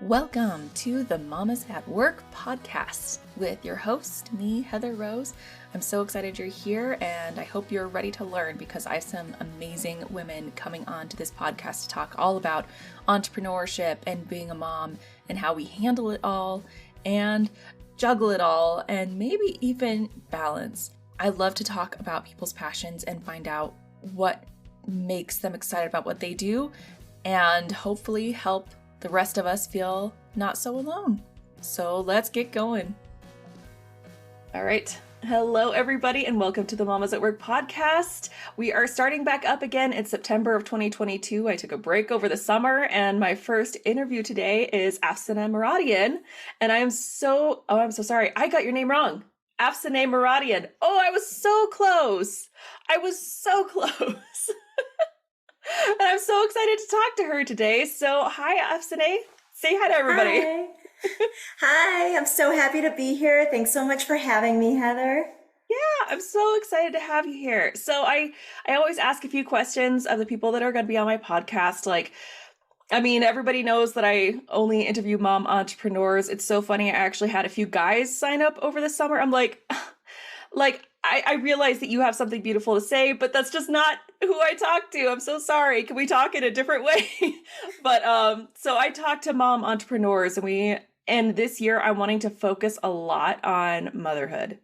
Welcome to the Mamas at Work podcast with your host, me, Heather Rose. I'm so excited you're here and I hope you're ready to learn because I have some amazing women coming on to this podcast to talk all about entrepreneurship and being a mom and how we handle it all and juggle it all and maybe even balance. I love to talk about people's passions and find out what makes them excited about what they do and hopefully help the rest of us feel not so alone. So let's get going. All right. Hello, everybody, and welcome to the Mamas at Work podcast. We are starting back up again in September of 2022. I took a break over the summer, and my first interview today is Afsaneh Moradian. And I'm so sorry. I got your name wrong. Afsaneh Moradian. Oh, I was so close. And I'm so excited to talk to her today. So hi, Afsaneh. Say hi to everybody. Hi. Hi, I'm so happy to be here. Thanks so much for having me, Heather. Yeah, I'm so excited to have you here. So I always ask a few questions of the people that are going to be on my podcast. Everybody knows that I only interview mom entrepreneurs. It's so funny. I actually had a few guys sign up over the summer. I'm like, I realize that you have something beautiful to say, but that's just not who I talk to. I'm so sorry. Can we talk in a different way? But so I talk to mom entrepreneurs and this year I'm wanting to focus a lot on motherhood.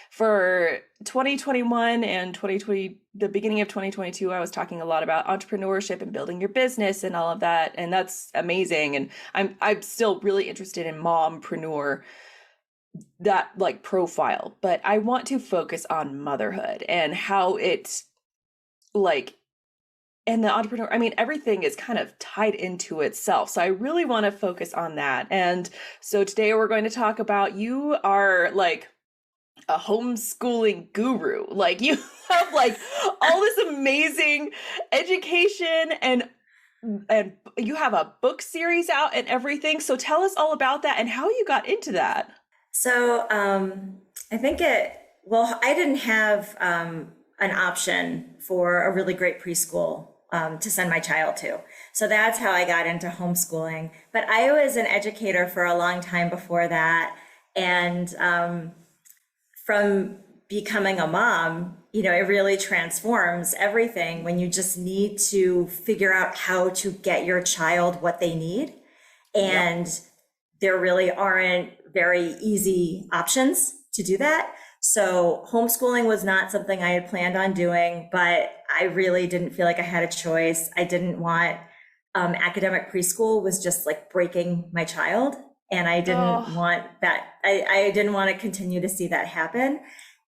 For 2021 and 2020, the beginning of 2022, I was talking a lot about entrepreneurship and building your business and all of that. And that's amazing. And I'm still really interested in mompreneur, that profile, but I want to focus on motherhood and how it's and the entrepreneur, everything is kind of tied into itself. So I really want to focus on that. And so today we're going to talk about, you are a homeschooling guru. You have all this amazing education and you have a book series out and everything. So tell us all about that and how you got into that. So I didn't have an option for a really great preschool to send my child to. So that's how I got into homeschooling. But I was an educator for a long time before that. And from becoming a mom, it really transforms everything when you just need to figure out how to get your child what they need. And there really aren't very easy options to do that. So homeschooling was not something I had planned on doing, but I really didn't feel like I had a choice. I didn't want academic preschool was just breaking my child. And I didn't want that. I didn't want to continue to see that happen.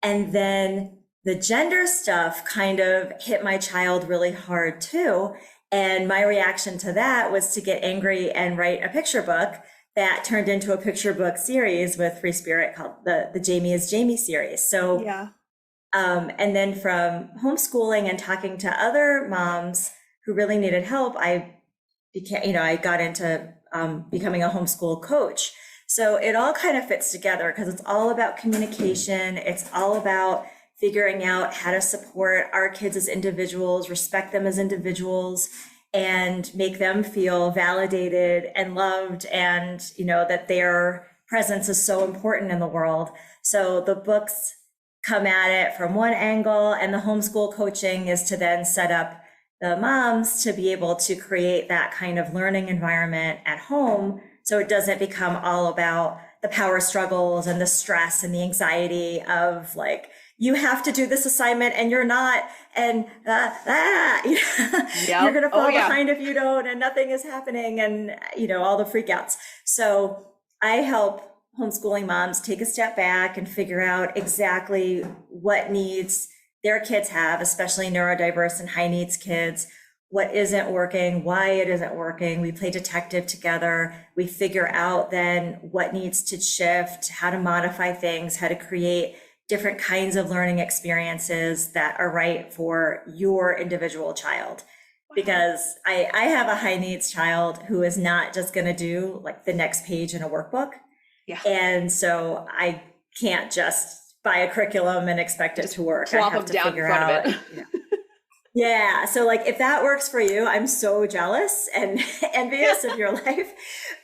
And then the gender stuff kind of hit my child really hard too. And my reaction to that was to get angry and write a picture book that turned into a picture book series with Free Spirit called the Jamie is Jamie series. So, and then from homeschooling and talking to other moms who really needed help, I got into becoming a homeschool coach. So it all kind of fits together because it's all about communication. It's all about figuring out how to support our kids as individuals, respect them as individuals, and make them feel validated and loved, and that their presence is so important in the world. So the books come at it from one angle, and the homeschool coaching is to then set up the moms to be able to create that kind of learning environment at home, so it doesn't become all about the power struggles and the stress and the anxiety of you have to do this assignment and you're not, and you're going to fall behind if you don't, and nothing is happening, and all the freakouts. So I help homeschooling moms take a step back and figure out exactly what needs their kids have, especially neurodiverse and high needs kids, what isn't working, why it isn't working. We play detective together. We figure out then what needs to shift, how to modify things, how to create different kinds of learning experiences that are right for your individual child. Because I have a high needs child who is not just going to do the next page in a workbook. Yeah. And so I can't just buy a curriculum and expect it to work. Plop them down in front of it. Yeah. So like if that works for you, I'm so jealous and envious of your life.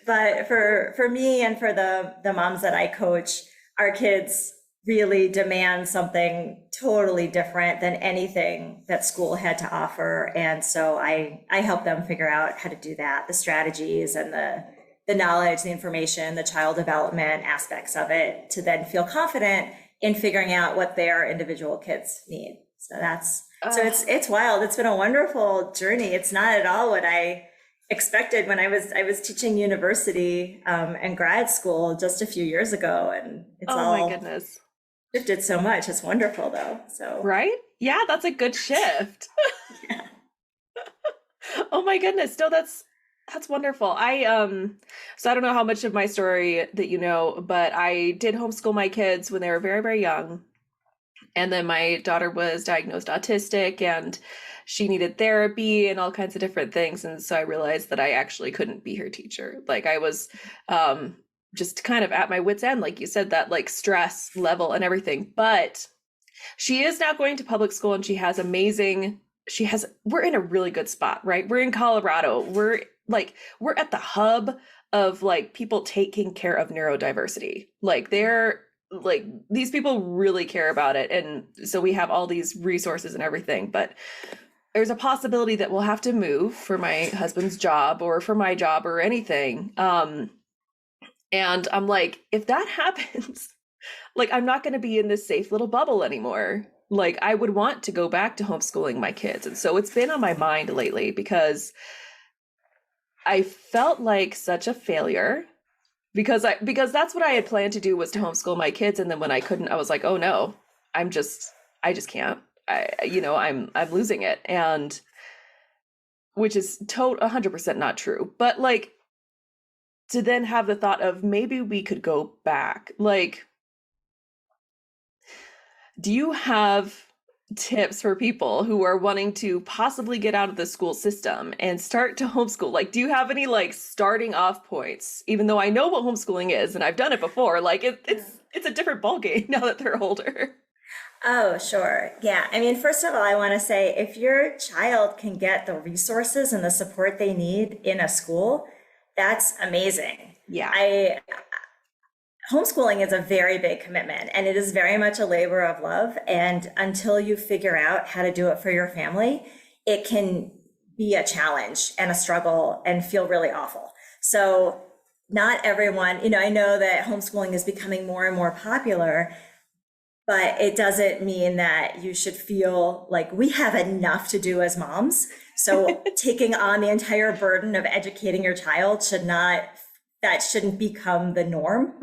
But for me and for the moms that I coach, our kids really demand something totally different than anything that school had to offer. And so I help them figure out how to do that, the strategies and the knowledge, the information, the child development aspects of it to then feel confident in figuring out what their individual kids need. So it's wild. It's been a wonderful journey. It's not at all what I expected when I was teaching university and grad school just a few years ago, and it's Oh my all goodness. shifted so much. It's wonderful though. So Right? Yeah, that's a good shift. yeah. Oh my goodness. No, that's wonderful. So I don't know how much of my story that you know, but I did homeschool my kids when they were very, very young. And then my daughter was diagnosed autistic and she needed therapy and all kinds of different things. And so I realized that I actually couldn't be her teacher. Like I was just kind of at my wit's end, like you said, that like stress level and everything. But she is now going to public school and we're in a really good spot, right? We're in Colorado. We're at the hub of like people taking care of neurodiversity. Like these people really care about it. And so we have all these resources and everything, but there's a possibility that we'll have to move for my husband's job or for my job or anything. And I'm like, if that happens, like, I'm not going to be in this safe little bubble anymore. Like, I would want to go back to homeschooling my kids. And so it's been on my mind lately because I felt like such a failure because that's what I had planned to do, was to homeschool my kids. And then when I couldn't, I was like, oh no, I just can't. I'm losing it. And which is 100% not true. But like, to then have the thought of maybe we could go back. Like, do you have tips for people who are wanting to possibly get out of the school system and start to homeschool? Like, do you have any like starting off points? Even though I know what homeschooling is and I've done it before, like it's a different ballgame now that they're older. Oh, sure. Yeah. I mean, first of all, I want to say if your child can get the resources and the support they need in a school, that's amazing. Yeah. Homeschooling is a very big commitment and it is very much a labor of love. And until you figure out how to do it for your family, it can be a challenge and a struggle and feel really awful. So not everyone, I know that homeschooling is becoming more and more popular, but it doesn't mean that you should feel like we have enough to do as moms. So taking on the entire burden of educating your child shouldn't become the norm.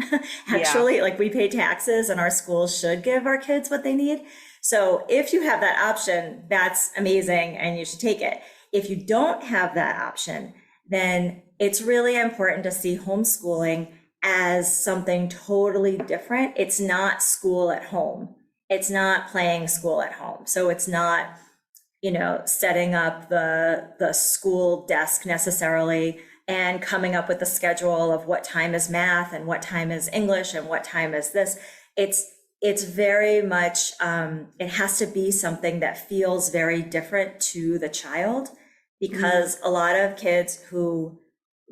Actually, yeah. Like we pay taxes and our schools should give our kids what they need. So if you have that option, that's amazing and you should take it. If you don't have that option, then it's really important to see homeschooling as something totally different. It's not school at home. It's not playing school at home. So it's not, setting up the school desk necessarily and coming up with a schedule of what time is math and what time is English and what time is this. It's very much, it has to be something that feels very different to the child, because a lot of kids who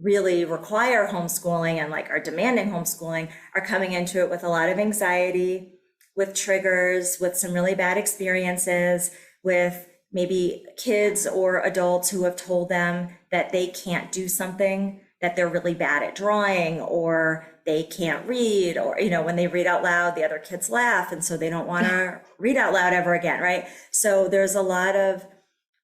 really require homeschooling and like are demanding homeschooling are coming into it with a lot of anxiety, with triggers, with some really bad experiences, with maybe kids or adults who have told them that they can't do something, that they're really bad at drawing, or they can't read, or, when they read out loud, the other kids laugh. And so they don't want to read out loud ever again, right? So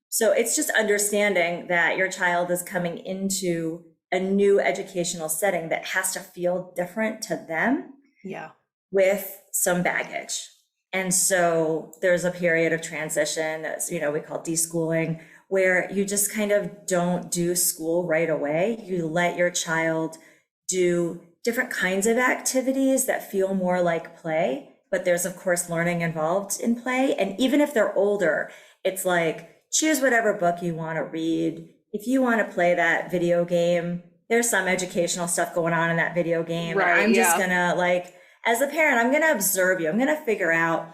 so it's just understanding that your child is coming into a new educational setting that has to feel different to them. Yeah. With some baggage. And so there's a period of transition that's, we call deschooling, where you just kind of don't do school right away. You let your child do different kinds of activities that feel more like play, but there's of course learning involved in play. And even if they're older, it's like, choose whatever book you want to read. If you want to play that video game, there's some educational stuff going on in that video game. Right, I'm just gonna as a parent, I'm gonna observe you. I'm gonna figure out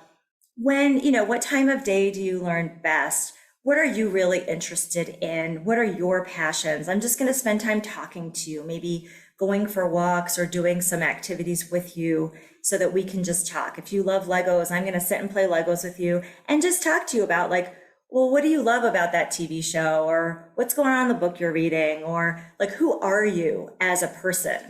when, what time of day do you learn best? what are you really interested in? What are your passions? I'm just going to spend time talking to you, maybe going for walks or doing some activities with you so that we can just talk. If you love Legos, I'm going to sit and play Legos with you and just talk to you about like, well, what do you love about that TV show? Or what's going on in the book you're reading? Or like, who are you as a person,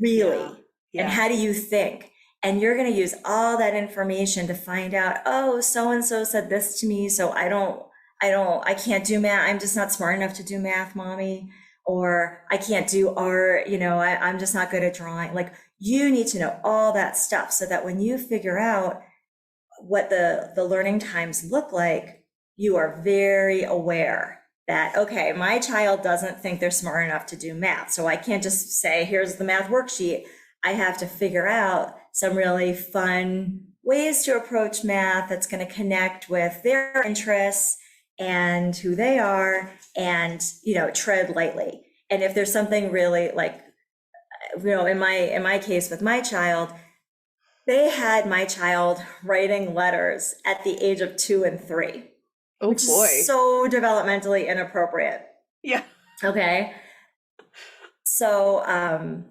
really? Yeah. And how do you think? And you're going to use all that information to find out, oh, so-and-so said this to me, so I can't do math. I'm just not smart enough to do math, mommy. Or I can't do art, I'm just not good at drawing. Like, you need to know all that stuff so that when you figure out what the learning times look like, you are very aware that, okay, my child doesn't think they're smart enough to do math. So I can't just say, here's the math worksheet. I have to figure out some really fun ways to approach math that's going to connect with their interests and who they are, and tread lightly. And if there's something really like, in my case with my child, they had my child writing letters at the age of 2 and 3. Oh which boy. is so developmentally inappropriate. Yeah. Okay. So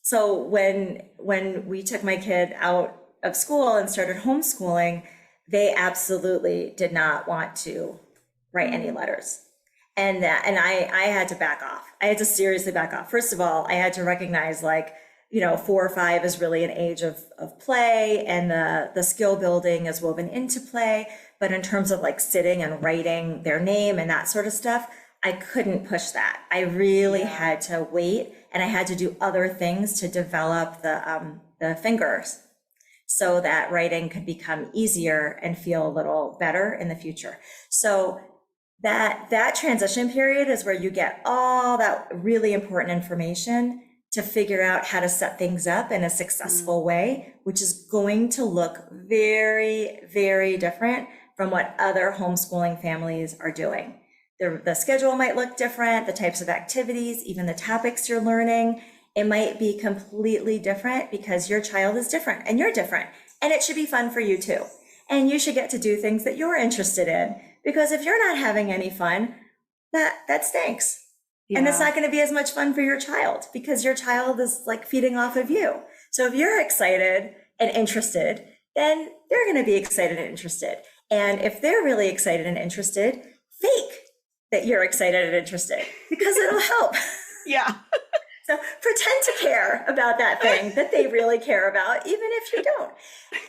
so when we took my kid out of school and started homeschooling, they absolutely did not want to write any letters. And I had to back off. I had to seriously back off. First of all, I had to recognize 4 or 5 is really an age of play, and the skill building is woven into play. But in terms of sitting and writing their name and that sort of stuff, I couldn't push that. I really had to wait, and I had to do other things to develop the fingers so that writing could become easier and feel a little better in the future. So that transition period is where you get all that really important information to figure out how to set things up in a successful way, which is going to look very, very different from what other homeschooling families are doing. The schedule might look different, the types of activities, even the topics you're learning, it might be completely different because your child is different and you're different. And it should be fun for you too. And you should get to do things that you're interested in, because if you're not having any fun, that stinks. Yeah. And it's not going to be as much fun for your child because your child is feeding off of you. So if you're excited and interested, then they're going to be excited and interested. And if they're really excited and interested, fake that you're excited and interested, because it'll help. Yeah. So pretend to care about that thing that they really care about, even if you don't.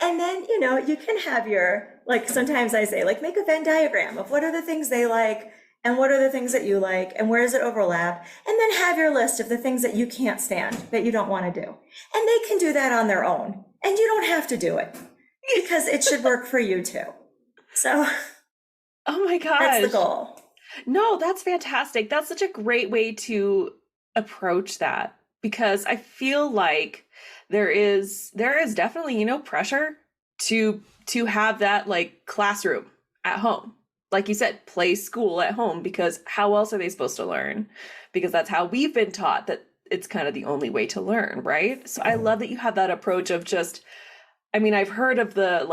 And then, you can have your, sometimes I say, make a Venn diagram of what are the things they like and what are the things that you like and where does it overlap? And then have your list of the things that you can't stand, that you don't want to do. And they can do that on their own. And you don't have to do it because it should work for you too. So, oh my gosh. That's the goal. No, that's fantastic. That's such a great way to approach that, because I feel like there is definitely, pressure to have that classroom at home. Like you said, play school at home, because how else are they supposed to learn? Because that's how we've been taught that it's kind of the only way to learn, right? So I love that you have that approach of just, I've heard of the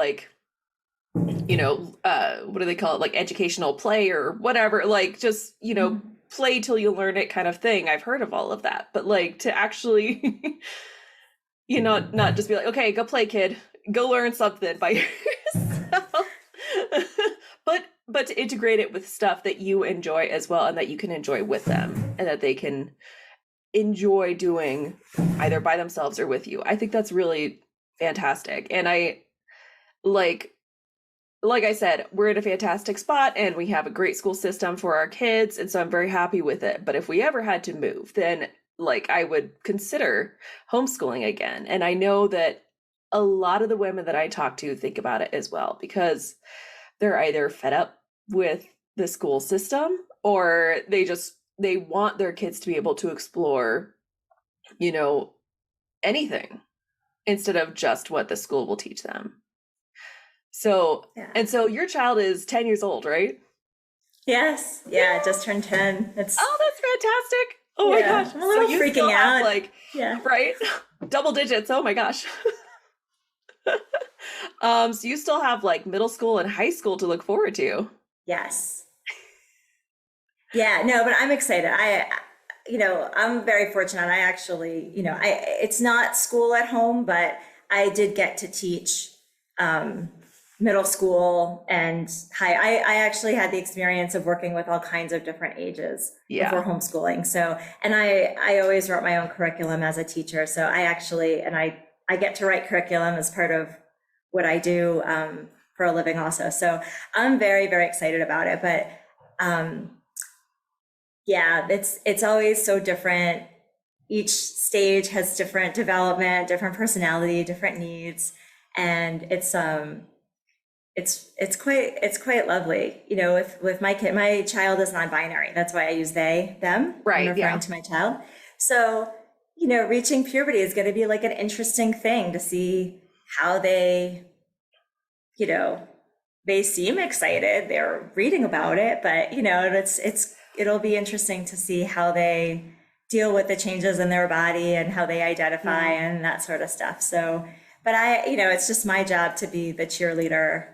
what do they call it? Educational play or whatever, just, play till you learn it kind of thing. I've heard of all of that, but to actually, not just be okay, go play, kid, go learn something by yourself, but to integrate it with stuff that you enjoy as well, and that you can enjoy with them, and that they can enjoy doing either by themselves or with you. I think that's really fantastic. And I like I said, we're in a fantastic spot and we have a great school system for our kids. And so I'm very happy with it. But if we ever had to move, then I would consider homeschooling again. And I know that a lot of the women that I talk to think about it as well, because they're either fed up with the school system, or they want their kids to be able to explore, anything instead of just what the school will teach them. So, yeah. And so your child is 10 years old, right? Yes. Yeah. Just turned 10. Oh, that's fantastic. Oh my gosh. I'm a little freaking out. Right? Double digits. Oh my gosh. So you still have middle school and high school to look forward to. Yes. Yeah, no, but I'm excited. I'm very fortunate. I actually, it's not school at home, but I did get to teach um, middle school and high. I actually had the experience of working with all kinds of different ages before Yeah. homeschooling. So, and I always wrote my own curriculum as a teacher. So I get to write curriculum as part of what I do for a living also. So I'm very, very excited about it. But um, yeah, it's always so different. Each stage has different development, different personality, different needs, and it's quite lovely. With my kid, my child is non-binary. That's why I use they, them when Right. referring Yeah. to my child. So, reaching puberty is going to be like an interesting thing to see how you know, they seem excited. They're reading about it, but it'll be interesting to see how they deal with the changes in their body and how they identify Mhm. and that sort of stuff. So, but it's just my job to be the cheerleader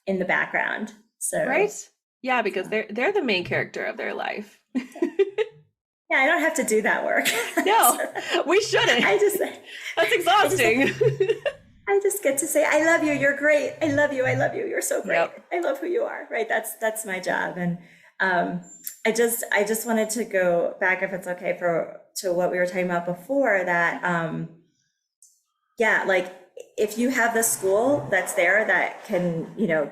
in the background. So, Right. Yeah, because they're the main character of their life. yeah, I don't have to do that work. No, So we shouldn't. I just, That's I just, exhausting. I just get to say, I love you. You're great. I love you. I love you. You're so great. Yep. I love who you are. Right. That's my job. And um, I just wanted to go back, if it's okay, to what we were talking about before. That yeah, like if you have the school that's there that can,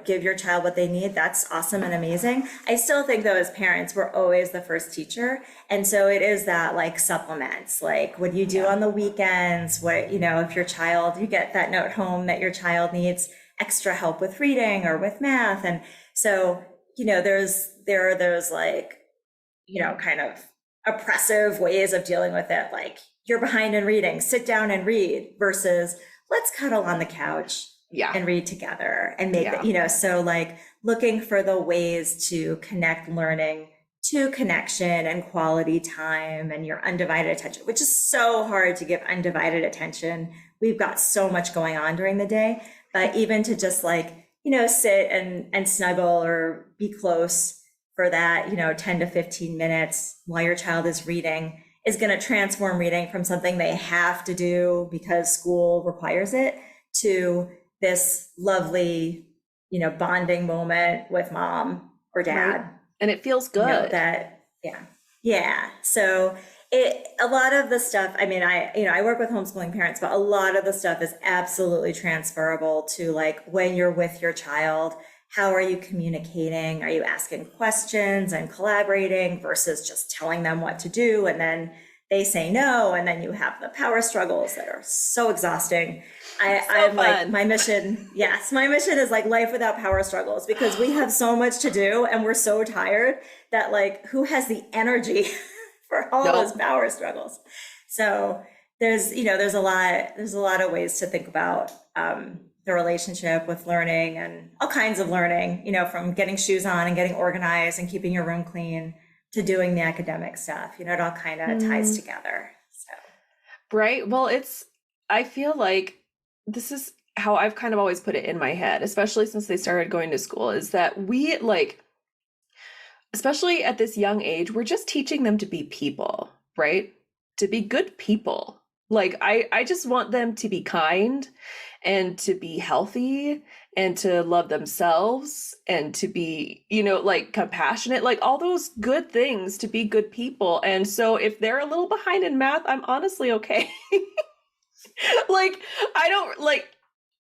give your child what they need, that's awesome and amazing. I still think though, as parents, we're always the first teacher. And so it is that like supplements, like what do you do Yeah. on the weekends? What, if your child, you get that note home that your child needs extra help with reading or with math. And so, there are those like, kind of oppressive ways of dealing with it. Like you're behind in reading, sit down and read versus let's cuddle on the couch Yeah. and read together and make Yeah. so like looking for the ways to connect learning to connection and quality time and your undivided attention, which is so hard to give undivided attention. We've got so much going on during the day, but even to just like, sit and snuggle or be close for that, 10 to 15 minutes while your child is reading is going to transform reading from something they have to do because school requires it to this lovely, bonding moment with mom or Right. dad, And it feels good. that, yeah. Yeah. So a lot of the stuff, I mean, I work with homeschooling parents, but a lot of the stuff is absolutely transferable to like when you're with your child. How are you communicating? Are you asking questions and collaborating versus just telling them what to do? And then they say no. And then you have the power struggles that are so exhausting. I'm like, Fun. my mission, yes, my mission is like life without power struggles because we have so much to do and we're so tired that like, who has the energy for all those Nope. power struggles? So there's a lot of ways to think about the relationship with learning and all kinds of learning, from getting shoes on and getting organized and keeping your room clean to doing the academic stuff. It all kind of ties together. So Right. Well, I feel like this is how I've kind of always put it in my head, especially since they started going to school, is that we like, especially at this young age, we're just teaching them to be people, right? To be good people. Like I just want them to be kind and to be healthy and to love themselves and to be, like compassionate, like all those good things to be good people. And so if they're a little behind in math, I'm honestly okay. Like I don't like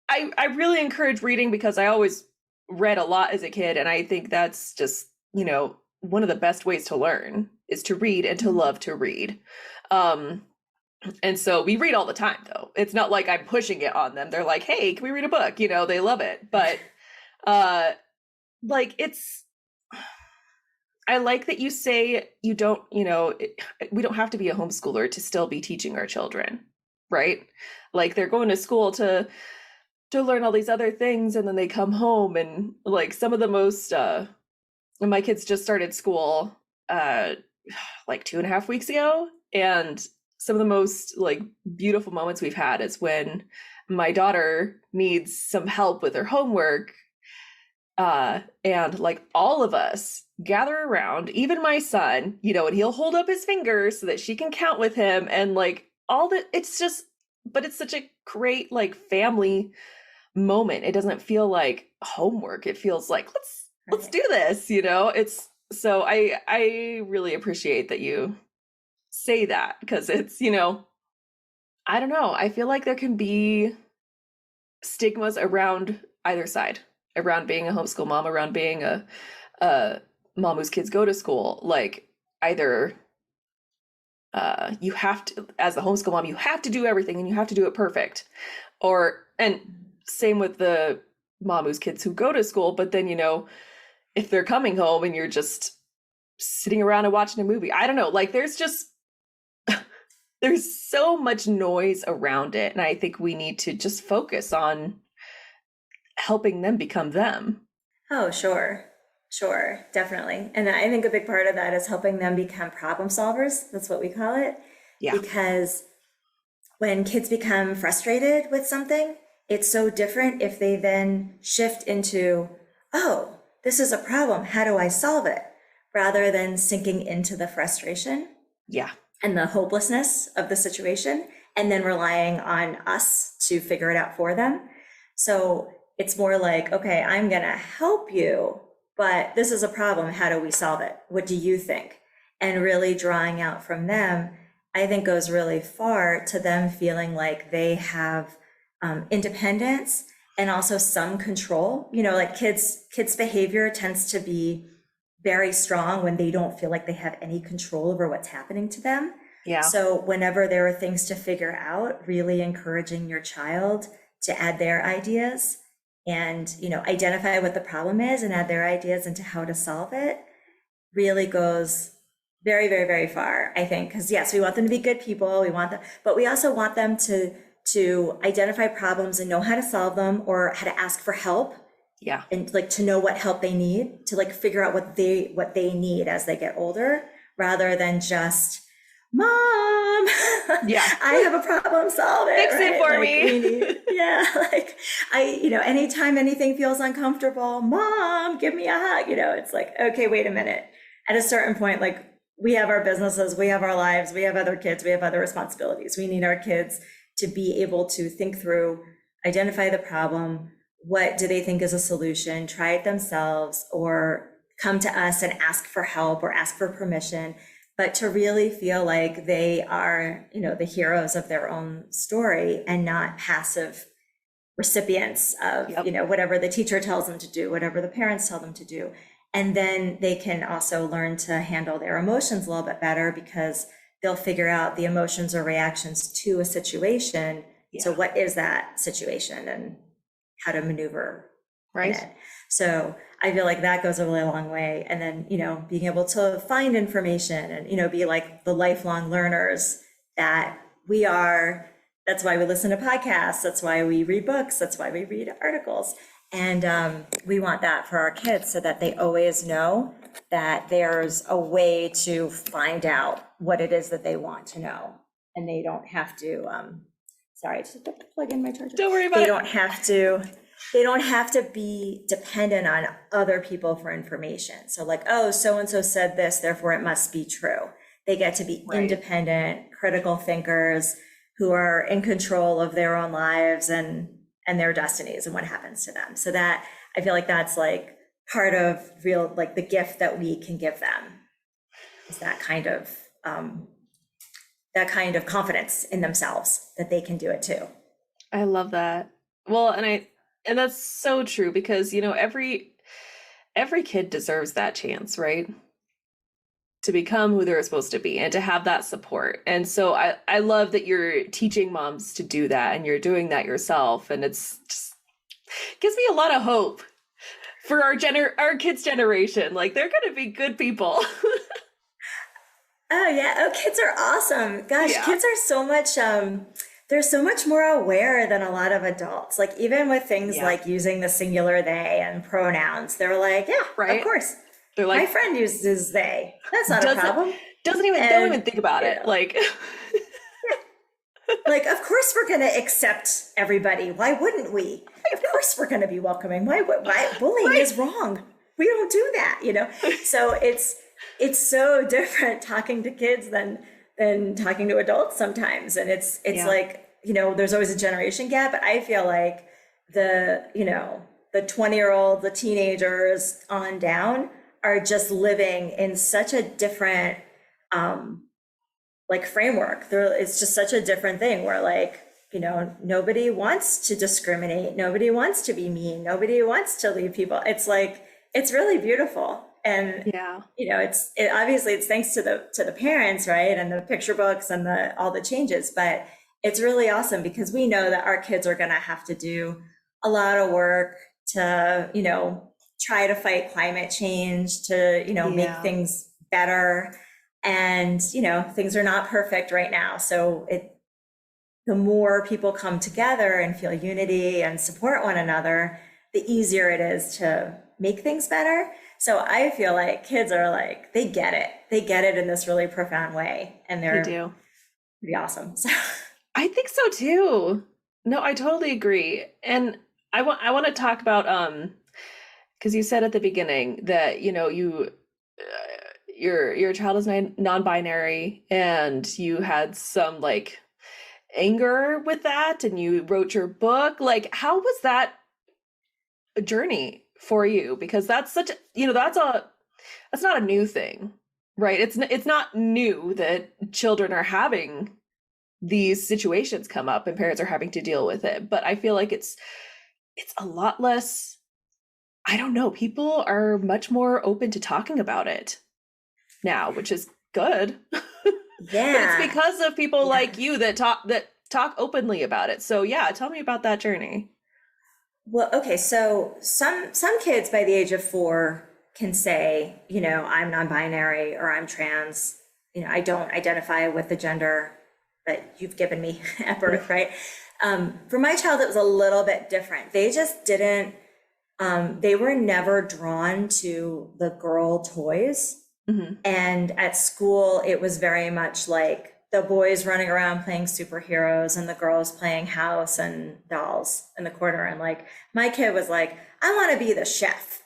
I really encourage reading because I always read a lot as a kid and I think that's just, one of the best ways to learn is to read and to love to read. Um and so we read all the time though. It's not like I'm pushing it on them. They're like, "Hey, can we read a book?" They love it. But uh like I like that you say you don't, we don't have to be a homeschooler to still be teaching our children, right? Like they're going to school to learn all these other things and then they come home and like some of the most when my kids just started school uh like 2.5 weeks ago, and some of the most like beautiful moments we've had is when my daughter needs some help with her homework And like all of us gather around, even my son, you know, and he'll hold up his fingers so that she can count with him. And like all that, it's just, but it's such a great like family moment. It doesn't feel like homework. It feels like let's Right. do this, you know? It's so I really appreciate that you say that, because it's, you know, I don't know. I feel like there can be stigmas around either side, around being a homeschool mom, around being a mom whose kids go to school. Like either you have to, as the homeschool mom, you have to do everything and you have to do it perfect, or and same with the mom whose kids who go to school. But then, you know, if they're coming home and you're just sitting around and watching a movie, I don't know. Like there's just there's so much noise around it, and I think we need to just focus on helping them become them. Oh, sure. Sure, definitely. And I think a big part of that is helping them become problem solvers. That's what we call it. Yeah. Because when kids become frustrated with something, it's so different if they then shift into, oh, this is a problem. How do I solve it? Rather than sinking into the frustration Yeah. and the hopelessness of the situation, and then relying on us to figure it out for them. So it's more like, okay, I'm going to help you, but this is a problem. How do we solve it? What do you think? And really drawing out from them, I think goes really far to them feeling like they have independence and also some control. You know, like kids' behavior tends to be very strong when they don't feel like they have any control over what's happening to them. Yeah. So whenever there are things to figure out, really encouraging your child to add their ideas and, you know, identify what the problem is and add their ideas into how to solve it really goes very, very, very far, I think. Because yes, we want them to be good people. We want them, but we also want them to identify problems and know how to solve them or how to ask for help. Yeah. And like to know what help they need, to like figure out what they need as they get older, rather than just, mom, Yeah. I have a problem, solve it. Fix it for like, me. yeah, like you know, anytime anything feels uncomfortable, mom, give me a hug. You know, it's like, okay, wait a minute. At a certain point, like we have our businesses, we have our lives, we have other kids, we have other responsibilities. We need our kids to be able to think through, identify the problem. What do they think is a solution? Try it themselves or come to us and ask for help or ask for permission, but to really feel like they are, you know, the heroes of their own story and not passive recipients of, Yep. you know, whatever the teacher tells them to do, whatever the parents tell them to do. And then they can also learn to handle their emotions a little bit better because they'll figure out the emotions or reactions to a situation. Yeah. So what is that situation and how to maneuver Right. in it. So I feel like that goes a really long way. And then, you know, being able to find information and, you know, be like the lifelong learners that we are. That's why we listen to podcasts. That's why we read books. That's why we read articles. And we want that for our kids so that they always know that there's a way to find out what it is that they want to know. And they don't have to, sorry, just plug in my charger. Don't worry about They it. they don't have to be dependent on other people for information. So like, oh, so-and-so said this, therefore it must be true. They get to be Right. independent, critical thinkers who are in control of their own lives and their destinies and what happens to them. So that, I feel like that's like part of real, like the gift that we can give them is that kind of confidence in themselves that they can do it too. I love that. Well, and that's so true because, you know, every kid deserves that chance, right? To become who they're supposed to be and to have that support. And so I love that you're teaching moms to do that and you're doing that yourself. And it's just gives me a lot of hope for our kids' generation. Like they're going to be good people. Oh yeah. Oh, kids are awesome. Gosh, Yeah. kids are so much, they're so much more aware than a lot of adults. Like even with things Yeah. like using the singular they and pronouns, they're like, yeah, Right. of course. They're My like, friend uses they. That's not a problem. don't even think about it. Yeah. Like, Like, of course we're going to accept everybody. Why wouldn't we? Of course we're going to be welcoming. Why bullying is wrong. We don't do that, you know? So it's so different talking to kids than talking to adults sometimes. And it's like, you know, there's always a generation gap, but I feel like the 20-year-old, the teenagers on down are just living in such a different, like framework. It's just such a different thing where, like, you know, nobody wants to discriminate. Nobody wants to be mean. Nobody wants to leave people. It's like, it's really beautiful. And, you know, obviously it's thanks to the parents, right? And the picture books and all the changes, but it's really awesome because we know that our kids are going to have to do a lot of work to, you know, try to fight climate change, to, you know, make things better. And, you know, things are not perfect right now. So the more people come together and feel unity and support one another, the easier it is to make things better. So I feel like kids are like, they get it. They get it in this really profound way. And they do. Pretty awesome. So I think so too. No, I totally agree. And I want to talk about, because you said at the beginning that, you know, your child is non-binary and you had some like anger with that and you wrote your book. Like, how was that a journey for you? Because that's such, you know, that's not a new thing, right? It's not new that children are having these situations come up and parents are having to deal with it. But I feel like it's a lot less, I don't know, people are much more open to talking about it now, which is good. Yeah. But it's because of people like you that talk openly about it. So yeah, tell me about that journey. Well, okay, so some kids by the age of 4 can say, you know, I'm non-binary or I'm trans. You know, I don't identify with the gender that you've given me at birth, right? For my child, it was a little bit different. They just didn't, they were never drawn to the girl toys. Mm-hmm. And at school, it was very much like the boys running around playing superheroes and the girls playing house and dolls in the corner. And like, my kid was like, I want to be the chef.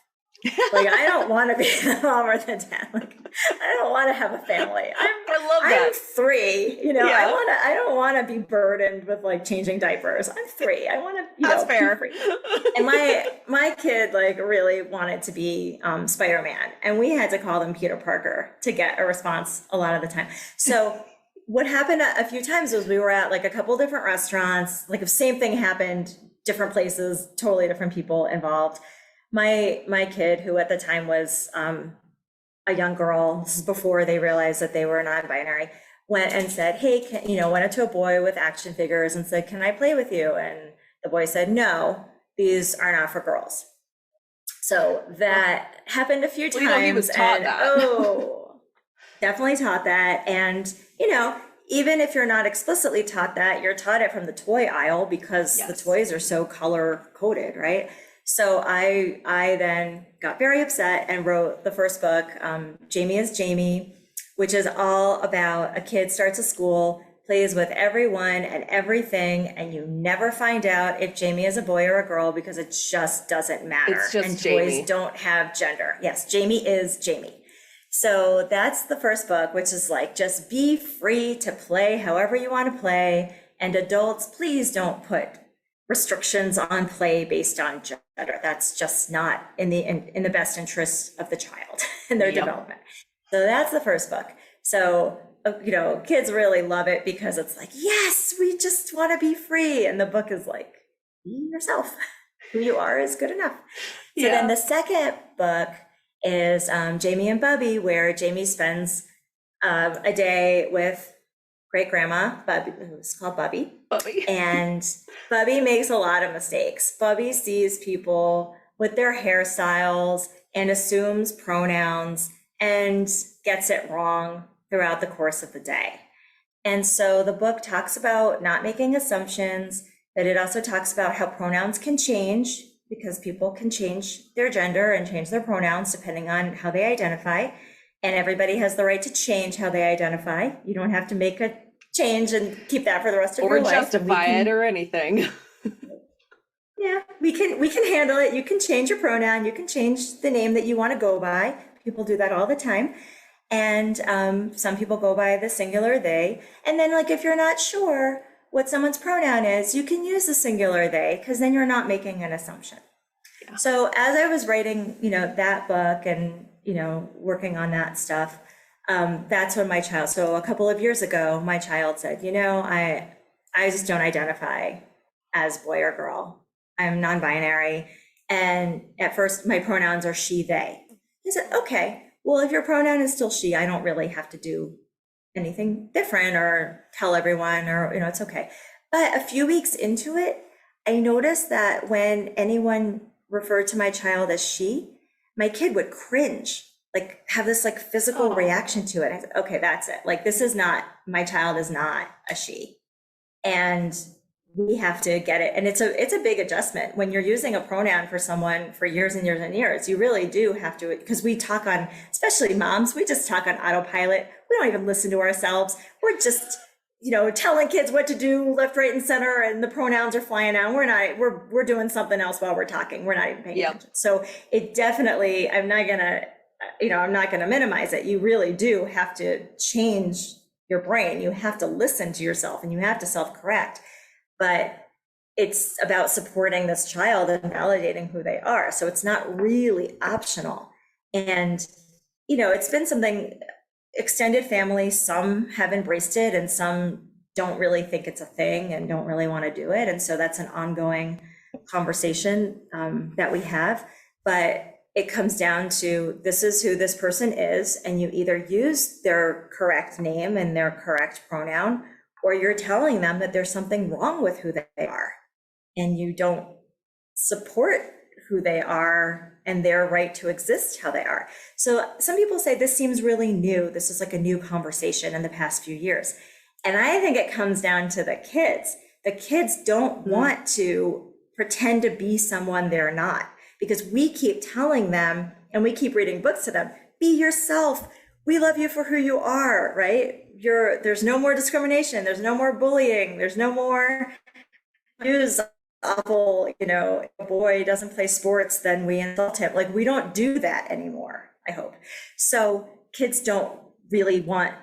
Like, I don't want to be the mom or the dad. Like, I don't want to have a family. I love that. I'm 3, you know, I don't want to be burdened with like changing diapers. I'm 3. I want to, That's fair. Be free. And my kid like really wanted to be Spider-Man, and we had to call them Peter Parker to get a response a lot of the time. So what happened a few times was we were at like a couple different restaurants, like the same thing happened, different places, totally different people involved. My kid, who at the time was a young girl, this is before they realized that they were non-binary, went and said, hey, went up to a boy with action figures and said, can I play with you? And the boy said, no, these are not for girls. So that happened a few times. You know, he was taught that. Oh, definitely taught that. And, you know, even if you're not explicitly taught that, you're taught it from the toy aisle because the toys are so color coded, right? So I then got very upset and wrote the first book, Jamie is Jamie, which is all about a kid starts a school, plays with everyone and everything, and you never find out if Jamie is a boy or a girl because it just doesn't matter. It's just and Jamie. Toys don't have gender. Yes, Jamie is Jamie. So that's the first book, which is like, just be free to play however you want to play. And adults, please don't put restrictions on play based on gender. That's just not in the best interest of the child and their development. So that's the first book. So, you know, kids really love it because it's like, yes, we just want to be free. And the book is like, be yourself. Who you are is good enough. So then the second book is Jamie and Bubby, where Jamie spends a day with great grandma, Bubby, who's called Bubby. And Bubby makes a lot of mistakes. Bubby sees people with their hairstyles and assumes pronouns and gets it wrong throughout the course of the day. And so the book talks about not making assumptions, but it also talks about how pronouns can change because people can change their gender and change their pronouns depending on how they identify. And everybody has the right to change how they identify. You don't have to make a change and keep that for the rest of or your life. justify it or anything. Yeah, we can handle it. You can change your pronoun. You can change the name that you want to go by. People do that all the time. And some people go by the singular they. And then like if you're not sure what someone's pronoun is, you can use the singular they, because then you're not making an assumption. Yeah. So as I was writing, that book and, working on that stuff, that's when my child, so a couple of years ago, my child said, I just don't identify as boy or girl. I'm non-binary. And at first my pronouns are she, they. I said, okay, well, if your pronoun is still she, I don't really have to do anything different or tell everyone or, it's okay. But a few weeks into it, I noticed that when anyone referred to my child as she, my kid would cringe, like have this like physical reaction to it. I said, okay, that's it. Like, this is not, my child is not a she. And we have to get it. And it's a big adjustment when you're using a pronoun for someone for years and years and years. You really do have to, because we talk on, especially moms, we just talk on autopilot. We don't even listen to ourselves. We're just, telling kids what to do left, right, and center, and the pronouns are flying out. We're doing something else while we're talking. We're not even paying attention. So it definitely, I'm not gonna minimize it. You really do have to change your brain. You have to listen to yourself and you have to self-correct. But it's about supporting this child and validating who they are. So it's not really optional. And, it's been something, extended family, some have embraced it and some don't really think it's a thing and don't really want to do it. And so that's an ongoing conversation that we have. But it comes down to, this is who this person is, and you either use their correct name and their correct pronoun, or you're telling them that there's something wrong with who they are, and you don't support who they are and their right to exist how they are. So some people say this seems really new. This is like a new conversation in the past few years. And I think it comes down to the kids. The kids don't want to pretend to be someone they're not, because we keep telling them and we keep reading books to them, be yourself. We love you for who you are, right? There's no more discrimination. There's no more bullying. There's no more use awful, a boy doesn't play sports, then we insult him. Like, we don't do that anymore, I hope. So kids don't really want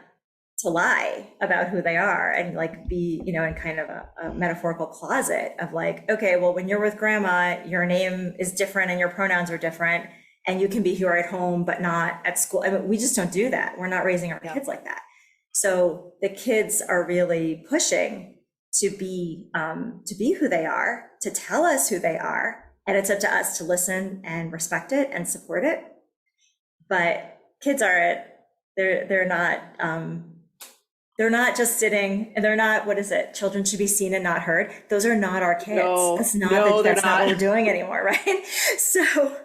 to lie about who they are and like be, in kind of a metaphorical closet of like, okay, well, when you're with grandma, your name is different and your pronouns are different, and you can be here at home, but not at school. I mean, we just don't do that. We're not raising our kids like that. So the kids are really pushing to be who they are, to tell us who they are. And it's up to us to listen and respect it and support it. But kids aren't, they're not just sitting, and they're not, what is it? Children should be seen and not heard. Those are not our kids. That's not what we're doing anymore, right? So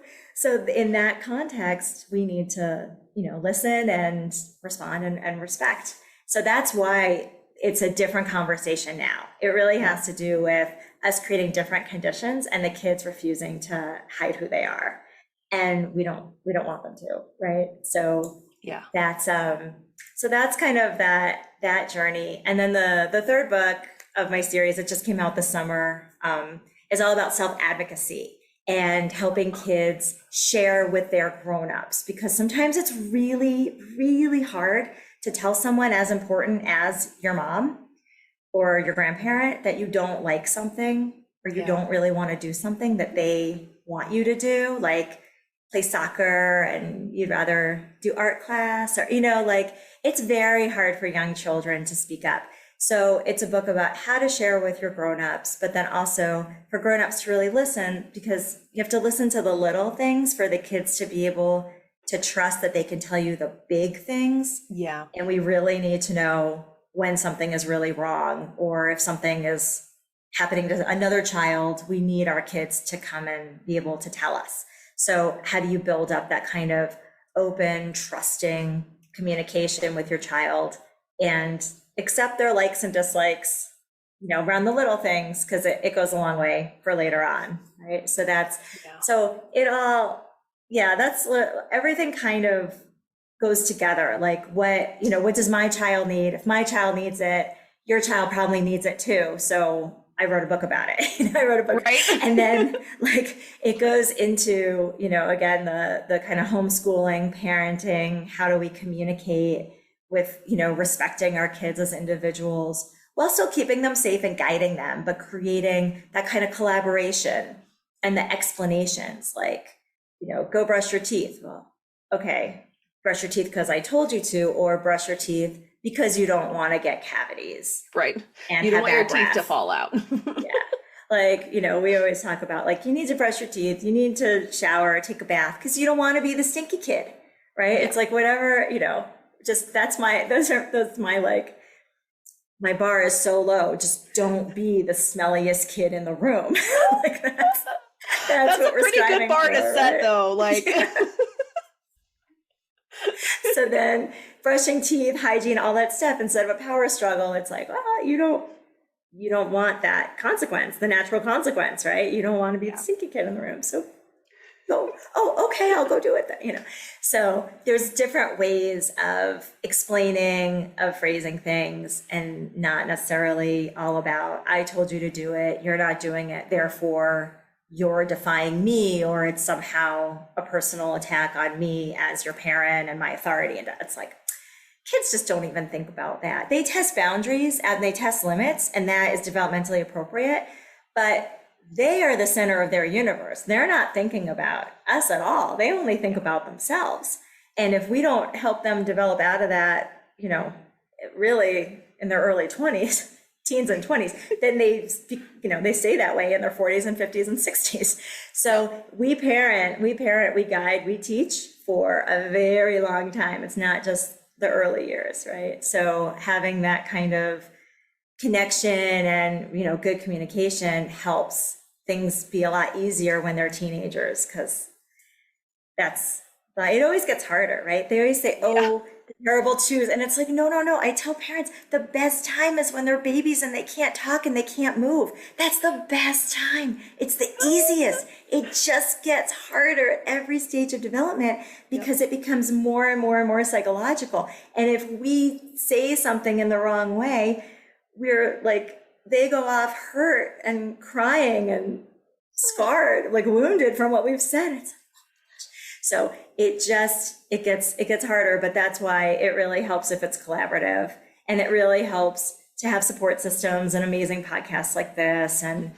in that context, we need to, listen and respond and respect. So that's why it's a different conversation now. It really has to do with us creating different conditions and the kids refusing to hide who they are. And we don't want them to, right? So that's kind of that journey. And then the third book of my series that just came out this summer is all about self-advocacy and helping kids share with their grown-ups, because sometimes it's really, really hard to tell someone as important as your mom or your grandparent that you don't like something, or you don't really want to do something that they want you to do, like play soccer, and you'd rather do art class, or, it's very hard for young children to speak up. So it's a book about how to share with your grownups, but then also for grownups to really listen, because you have to listen to the little things for the kids to be able to trust that they can tell you the big things. Yeah. And we really need to know when something is really wrong, or if something is happening to another child, we need our kids to come and be able to tell us. So how do you build up that kind of open, trusting communication with your child and accept their likes and dislikes, around the little things, because it goes a long way for later on, right? So so it all, that's everything kind of goes together. Like what does my child need? If my child needs it, your child probably needs it too. So I wrote a book about it. I wrote a book. Right. And then like it goes into, again, the kind of homeschooling, parenting, how do we communicate with, respecting our kids as individuals while still keeping them safe and guiding them, but creating that kind of collaboration and the explanations like, go brush your teeth. Well, okay, brush your teeth because I told you to, or brush your teeth because you don't want to get cavities. Right. And you don't want your breath. teeth to fall out. Yeah. Like, we always talk about like, you need to brush your teeth, you need to shower, take a bath, because you don't want to be the stinky kid, right? Yeah. It's like whatever, just that's my like, my bar is so low. Just don't be the smelliest kid in the room. Like that's what a pretty good bar for, to set, right? though. Like, so then brushing teeth, hygiene, all that stuff, instead of a power struggle, it's like, well, you don't want that consequence, the natural consequence, right? You don't want to be the stinky kid in the room. So go, oh, okay, I'll go do it then, So there's different ways of explaining, of phrasing things, and not necessarily all about, I told you to do it, you're not doing it, therefore you're defying me, or it's somehow a personal attack on me as your parent and my authority. And it's like, kids just don't even think about that. They test boundaries and they test limits, and that is developmentally appropriate, but they are the center of their universe. They're not thinking about us at all. They only think about themselves. And if we don't help them develop out of that, really in their early 20s, teens and 20s, then they stay that way in their 40s and 50s and 60s. So we parent, we guide, we teach for a very long time. It's not just the early years, right? So having that kind of connection and, good communication helps things be a lot easier when they're teenagers, because it always gets harder, right? They always say, the terrible twos. And it's like, no. I tell parents the best time is when they're babies and they can't talk and they can't move. That's the best time. It's the easiest. It just gets harder at every stage of development because it becomes more and more and more psychological. And if we say something in the wrong way, we're like, they go off hurt and crying and scarred, like wounded from what we've said. It's so it gets harder, but that's why it really helps if it's collaborative, and it really helps to have support systems and amazing podcasts like this, and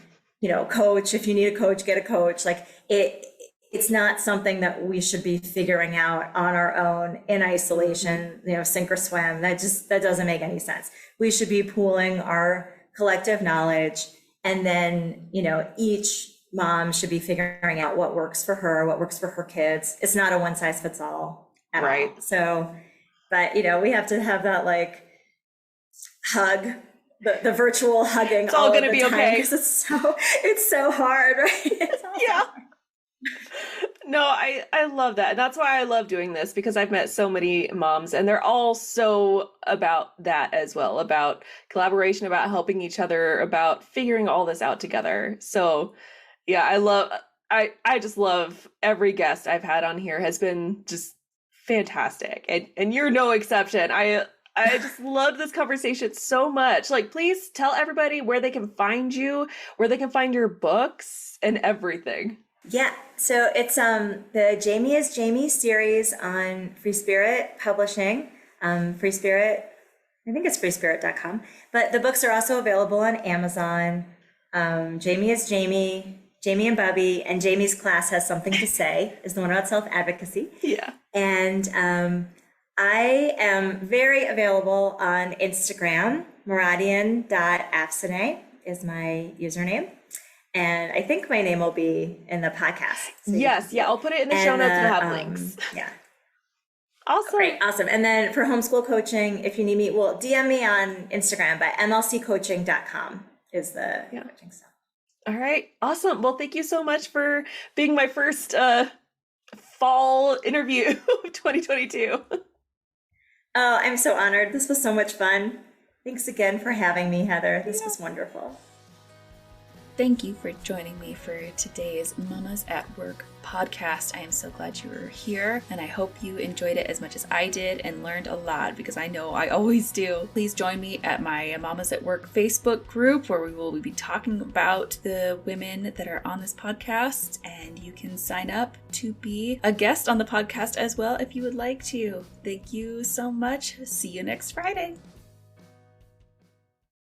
coach, if you need a coach, get a coach. Like it's not something that we should be figuring out on our own in isolation, sink or swim. That doesn't make any sense. We should be pooling our collective knowledge, and then each mom should be figuring out what works for her, what works for her kids. It's not a one size fits all at all. So, but we have to have that like hug, the virtual hugging. It's all going to be time, okay. It's so hard, right? Yeah. No, I love that. And that's why I love doing this, because I've met so many moms and they're all so about that as well, about collaboration, about helping each other, about figuring all this out together. So yeah, I just love every guest I've had on here has been just fantastic. And you're no exception. I just loved this conversation so much. Like, please tell everybody where they can find you, where they can find your books and everything. Yeah, so it's the Jamie is Jamie series on Free Spirit Publishing, Free Spirit, I think it's freespirit.com, but the books are also available on Amazon. Jamie is Jamie, Jamie and Bubby, and Jamie's Class Has Something to Say is the one about self-advocacy. Yeah. And I am very available on Instagram. Moradian.Afsaneh is my username. And I think my name will be in the podcast. So yes. Yeah. I'll put it in the show notes and have links. Yeah. Awesome. Great. Awesome. And then for homeschool coaching, if you need me, well, DM me on Instagram, but mlccoaching.com is the coaching stuff. All right. Awesome. Well, thank you so much for being my first fall interview of 2022. Oh, I'm so honored. This was so much fun. Thanks again for having me, Heather. This was wonderful. thank you for joining me for today's Mamas at Work podcast. I am so glad you were here, and I hope you enjoyed it as much as I did and learned a lot, because I know I always do. Please join me at my Mamas at Work Facebook group, where we will be talking about the women that are on this podcast, and you can sign up to be a guest on the podcast as well if you would like to. Thank you so much. See you next Friday.